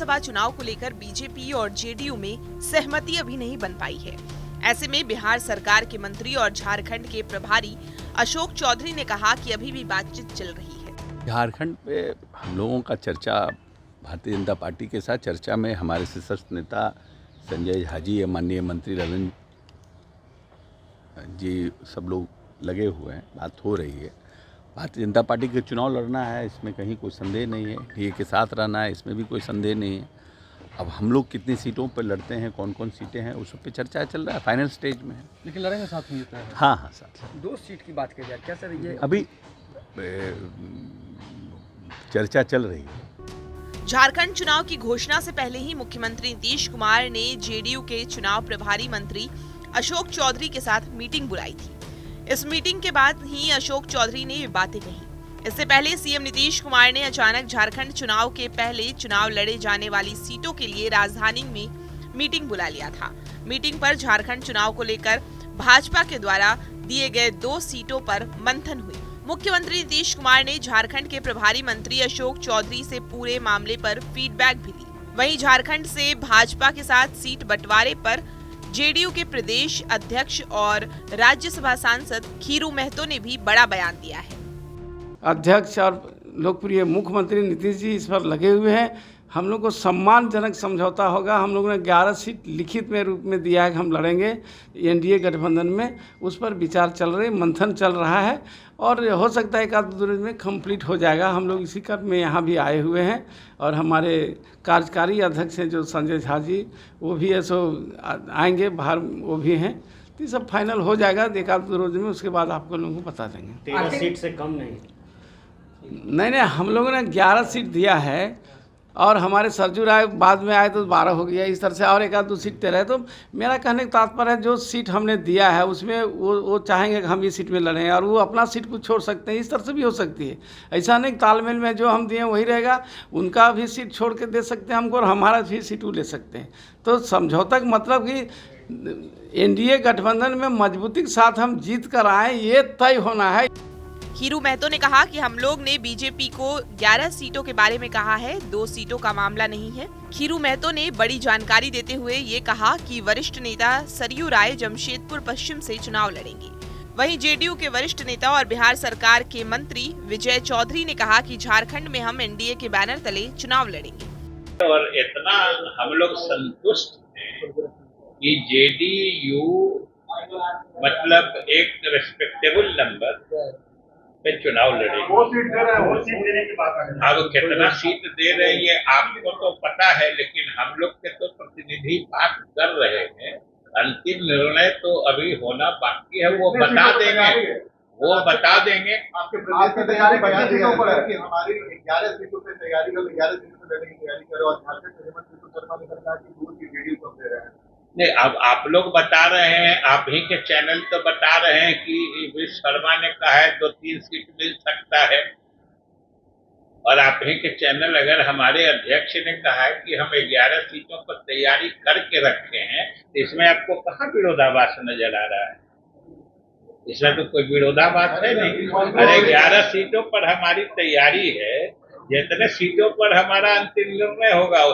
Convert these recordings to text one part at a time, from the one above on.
विधानसभा चुनाव को लेकर बीजेपी और जेडीयू में सहमति अभी नहीं बन पाई है। ऐसे में बिहार सरकार के मंत्री और झारखंड के प्रभारी अशोक चौधरी ने कहा कि अभी भी बातचीत चल रही है। झारखंड पे हम लोगों का चर्चा, भारतीय जनता पार्टी के साथ चर्चा में हमारे शीर्षस्थ नेता संजय झा जी या माननीय मंत्री ललन जी सब लोग लगे हुए हैं, बात हो रही है। भारतीय जनता पार्टी के चुनाव लड़ना है, इसमें कहीं कोई संदेह नहीं है। एनडीए के साथ रहना है, इसमें भी कोई संदेह नहीं है। अब हम लोग कितनी सीटों पर लड़ते हैं, कौन कौन सीटें हैं, उस पर चर्चा चल रहा है, फाइनल स्टेज में है। लेकिन लड़ेंगे साथ में है। हाँ साथ। 2 सीट की बात की जाए, क्या सर ये अभी चर्चा चल रही है। झारखंड चुनाव की घोषणा से पहले ही मुख्यमंत्री नीतीश कुमार ने जेडीयू के चुनाव प्रभारी मंत्री अशोक चौधरी के साथ मीटिंग बुलाई थी। इस मीटिंग के बाद ही अशोक चौधरी ने ये बातें कही। इससे पहले सीएम नीतीश कुमार ने अचानक झारखंड चुनाव के पहले चुनाव लड़े जाने वाली सीटों के लिए राजधानी में मीटिंग बुला लिया था। मीटिंग पर झारखंड चुनाव को लेकर भाजपा के द्वारा दिए गए 2 सीटों पर मंथन हुई। मुख्यमंत्री नीतीश कुमार ने झारखंड के प्रभारी मंत्री अशोक चौधरी से पूरे मामले पर फीडबैक भी ली। वहीं झारखंड से भाजपा के साथ सीट बंटवारे पर जेडीयू के प्रदेश अध्यक्ष और राज्यसभा सांसद खीरू महतो ने भी बड़ा बयान दिया है। अध्यक्ष और लोकप्रिय मुख्यमंत्री नीतीश जी इस पर लगे हुए हैं। हम लोग को सम्मानजनक समझौता होगा। हम लोगों ने 11 सीट लिखित में रूप में दिया है कि हम लड़ेंगे एनडीए गठबंधन में। उस पर विचार चल रहे, मंथन चल रहा है और हो सकता है 1-2 दिन में कंप्लीट हो जाएगा। हम लोग इसी क्रम में यहाँ भी आए हुए हैं और हमारे कार्यकारी अध्यक्ष हैं जो संजय झा जी, वो भी ऐसो आएंगे, बाहर वो भी हैं। तो ये सब फाइनल हो जाएगा 1-2 रोज में, उसके बाद आपको लोगों को बता देंगे। 13 सीट से कम नहीं। नहीं, हम लोगों ने 11 सीट दिया है और हमारे सरजू राय बाद में आए तो 12 हो गया। इस तरह से और 1-2 सीट 13 है। तो मेरा कहने का तात्पर्य है जो सीट हमने दिया है उसमें वो चाहेंगे कि हम इस सीट में लड़ें और वो अपना सीट को छोड़ सकते हैं। इस तरह से भी हो सकती है। ऐसा नहीं तालमेल में जो हम दिए वही रहेगा, उनका भी सीट छोड़ के दे सकते हैं हमको और हमारा भी सीट वो ले सकते हैं। तो समझौता का मतलब कि एनडीए गठबंधन में मजबूती के साथ हम जीत कर आए, ये तय होना है। खीरू महतो ने कहा कि हम लोग ने बीजेपी को 11 सीटों के बारे में कहा है, 2 सीटों का मामला नहीं है। खीरू महतो ने बड़ी जानकारी देते हुए ये कहा कि वरिष्ठ नेता सरयू राय जमशेदपुर पश्चिम से चुनाव लड़ेंगे। वहीं जेडीयू के वरिष्ठ नेता और बिहार सरकार के मंत्री विजय चौधरी ने कहा कि झारखंड में हम एनडीए के बैनर तले चुनाव लड़ेंगे। और इतना हम लोग संतुष्ट हैं कि जेडीयू मतलब एक रिस्पेक्टेबल नंबर पे चुनाव लड़ेगी। वो सीट दे रहे हैं, वो सीट देने की बात है। अब कितना सीट दे रहे हैं आपको तो पता है, लेकिन हम लोग के तो प्रतिनिधि बात कर रहे हैं। अंतिम निर्णय तो अभी होना बाकी है, वो बता देंगे, वो बता देंगे। आपकी तैयारी 25 सीटों पर है कि हमारी 11 सीटों पे तैयारी कर, 11 सीटों पे लड़ने की तैयारी करें और झारखंड से हेमंत बिस्वा शर्मा ने कहा कि दूर की जेडीयू को दे रहे हैं। नहीं, अब आप लोग बता रहे हैं, आप ही के चैनल तो बता रहे हैं कि शर्मा ने कहा है 2-3 सीट मिल सकता है और आप ही के चैनल अगर हमारे अध्यक्ष ने कहा है कि हम 11 सीटों पर तैयारी करके रखे हैं, तो इसमें आपको कहाँ विरोधाभास नजर आ रहा है? इसमें तो कोई विरोधाभास है नहीं। अरे 11 सीटों पर हमारी तैयारी है, जितने सीटों पर हमारा अंतिम निर्णय होगा।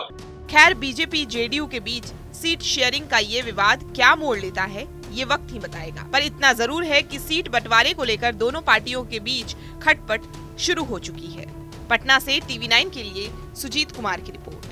खैर, बीजेपी जेडीयू के बीच सीट शेयरिंग का ये विवाद क्या मोड़ लेता है ये वक्त ही बताएगा। पर इतना जरूर है कि सीट बंटवारे को लेकर दोनों पार्टियों के बीच खटपट शुरू हो चुकी है। पटना से TV9 के लिए सुजीत कुमार की रिपोर्ट।